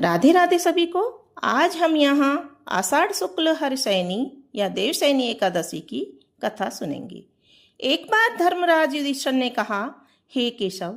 राधे राधे सभी को। आज हम यहाँ आषाढ़ शुक्ल हरिशयनी या देवशयनी एकादशी की कथा सुनेंगे। एक बार धर्मराज युधिष्ठिर ने कहा, हे केशव,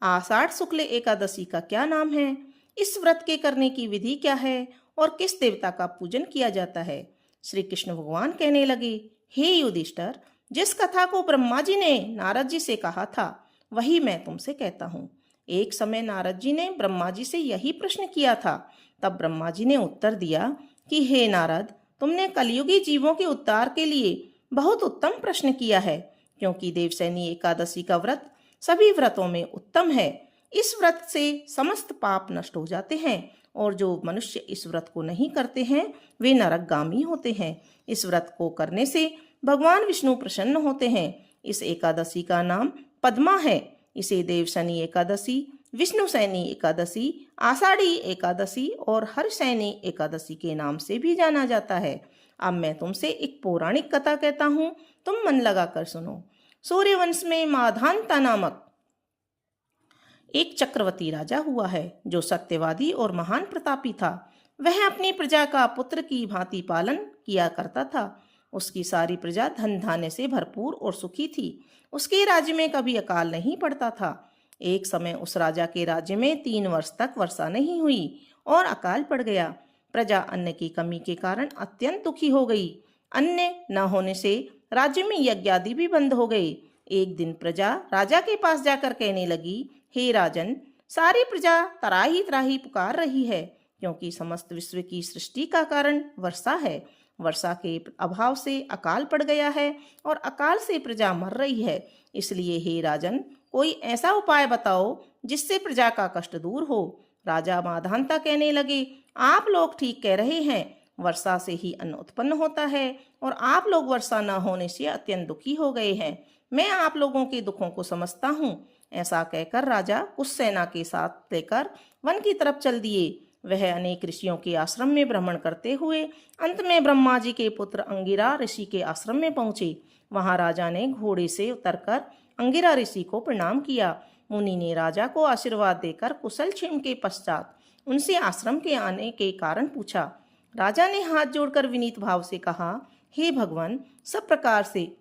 आषाढ़ शुक्ल एकादशी का क्या नाम है? इस व्रत के करने की विधि क्या है और किस देवता का पूजन किया जाता है? श्री कृष्ण भगवान कहने लगे, हे युधिष्ठिर, जिस कथा को ब्रह्मा जी ने नारद जी से कहा था वही मैं तुमसे कहता हूँ। एक समय नारद जी ने ब्रह्मा जी से यही प्रश्न किया था। तब ब्रह्मा जी ने उत्तर दिया कि हे नारद, तुमने कलयुगी जीवों के उद्धार के लिए बहुत उत्तम प्रश्न किया है, क्योंकि देवशयनी एकादशी का व्रत सभी व्रतों में उत्तम है। इस व्रत से समस्त पाप नष्ट हो जाते हैं और जो मनुष्य इस व्रत को नहीं करते हैं वे नरकगामी होते हैं। इस व्रत को करने से भगवान विष्णु प्रसन्न होते हैं। इस एकादशी का नाम पद्मा है। इसे देवशयनी एकादशी, विष्णुशयनी एकादशी, आषाढ़ी एकादशी और हर्षयनी एकादशी के नाम से भी जाना जाता है। अब मैं तुमसे एक पौराणिक कथा कहता हूँ, तुम मन लगाकर सुनो। सूर्यवंश में माधानता नामक एक चक्रवर्ती राजा हुआ है, जो सत्यवादी और महान प्रतापी था। वह अपनी प्रजा का पुत्र की भांति पालन किया करता था। उसकी सारी प्रजा धन धान्य से भरपूर और सुखी थी। उसके राज्य में कभी अकाल नहीं पड़ता था। एक समय उस राजा के राज्य में 3 वर्ष तक वर्षा नहीं हुई और अकाल पड़ गया। प्रजा अन्न की कमी के कारण अत्यंत दुखी हो गई। अन्न न होने से राज्य में यज्ञ आदि भी बंद हो गए। एक दिन प्रजा राजा के पास जाकर कहने लगी, हे राजन, सारी प्रजा तराही तराही पुकार रही है, क्योंकि समस्त विश्व की सृष्टि का कारण वर्षा है। वर्षा के अभाव से अकाल पड़ गया है और अकाल से प्रजा मर रही है। इसलिए हे राजन, कोई ऐसा उपाय बताओ जिससे प्रजा का कष्ट दूर हो। राजा माधानता कहने लगे, आप लोग ठीक कह रहे हैं। वर्षा से ही अन्न उत्पन्न होता है और आप लोग वर्षा न होने से अत्यंत दुखी हो गए हैं। मैं आप लोगों के दुखों को समझता हूँ। ऐसा कहकर राजा कुछ सेना के साथ लेकर वन की तरफ चल दिए। वह अनेक ऋषियों के आश्रम में भ्रमण करते हुए अंत में ब्रह्मा जी के पुत्र अंगिरा ऋषि के आश्रम में पहुंचे। वहां राजा ने घोड़े से उतरकर अंगिरा ऋषि को प्रणाम किया। मुनि ने राजा को आशीर्वाद देकर कुशल क्षेम के पश्चात उनसे आश्रम के आने के कारण पूछा। राजा ने हाथ जोड़कर विनीत भाव से कहा, हे भगवान, सब प्रकार से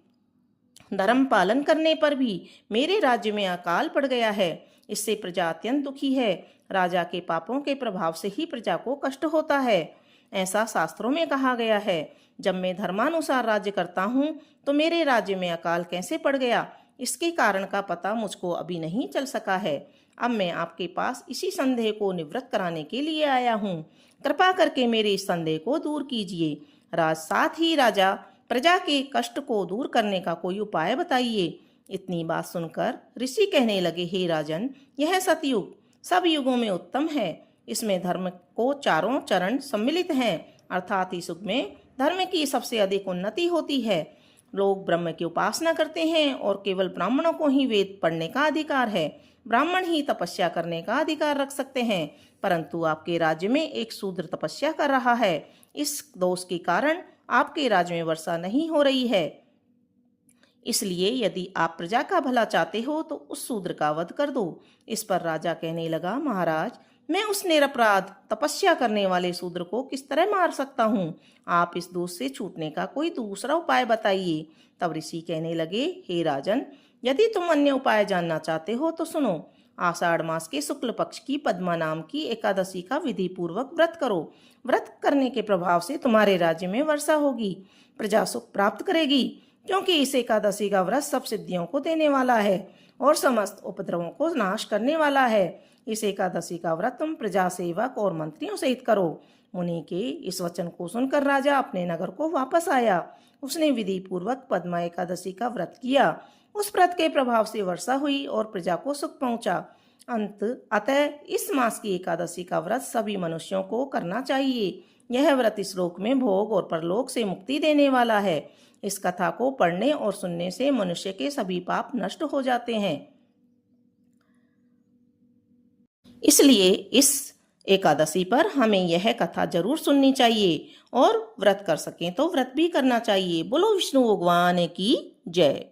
धर्म पालन करने पर भी मेरे राज्य में अकाल पड़ गया है। इससे प्रजा अत्यंत दुखी है। राजा के पापों के प्रभाव से ही प्रजा को कष्ट होता है। ऐसा शास्त्रों में कहा गया है। जब मैं धर्मानुसार राज्य करता हूँ तो मेरे राज्य में अकाल कैसे पड़ गया, इसके कारण का पता मुझको अभी नहीं चल सका है। अब मैं आपके पास इसी संदेह को निवृत्त कराने के लिए आया हूँ। कृपा करके मेरे इस संदेह को दूर कीजिए। साथ ही राजा, प्रजा के कष्ट को दूर करने का कोई उपाय बताइए। इतनी बात सुनकर ऋषि कहने लगे, हे राजन, यह सतयुग सब युगों में उत्तम है। इसमें धर्म को चारों चरण सम्मिलित हैं, अर्थात इस युग में धर्म की सबसे अधिक उन्नति होती है। लोग ब्रह्म की उपासना करते हैं और केवल ब्राह्मणों को ही वेद पढ़ने का अधिकार है। ब्राह्मण ही तपस्या करने का अधिकार रख सकते हैं, परंतु आपके राज्य में एक शूद्र तपस्या कर रहा है। इस दोष के कारण आपके राज्य में वर्षा नहीं हो रही है। इसलिए यदि आप प्रजा का भला चाहते हो तो उस शूद्र का वध कर दो। इस पर राजा कहने लगा, महाराज, मैं उस निरपराध तपस्या करने वाले शूद्र को किस तरह मार सकता हूँ? आप इस दोष से छूटने का कोई दूसरा उपाय बताइए। तब ऋषि कहने लगे, हे राजन, यदि तुम अन्य उपाय जानना चाहते हो तो सुनो। आषाढ़ मास के शुक्ल पक्ष की पद्मा नाम की एकादशी का विधि पूर्वक व्रत करो। व्रत करने के प्रभाव से तुम्हारे राज्य में वर्षा होगी, प्रजा सुख प्राप्त करेगी, क्योंकि इस एकादशी का व्रत सब सिद्धियों को देने वाला है और समस्त उपद्रवों को नाश करने वाला है। इस एकादशी का व्रत तुम प्रजा, सेवक और मंत्रियों सहित करो। मुनि के इस वचन को सुनकर राजा अपने नगर को वापस आया। उसने विधि पूर्वक पद्मा एकादशी का व्रत किया। उस व्रत के प्रभाव से वर्षा हुई और प्रजा को सुख पहुंचा। अतः इस मास की एकादशी का व्रत सभी मनुष्यों को करना चाहिए। यह व्रत इस लोक में भोग और परलोक से मुक्ति देने वाला है। इस कथा को पढ़ने और सुनने से मनुष्य के सभी पाप नष्ट हो जाते हैं। इसलिए इस एकादशी पर हमें यह कथा जरूर सुननी चाहिए और व्रत कर सकें तो व्रत भी करना चाहिए। बोलो विष्णु भगवान की जय।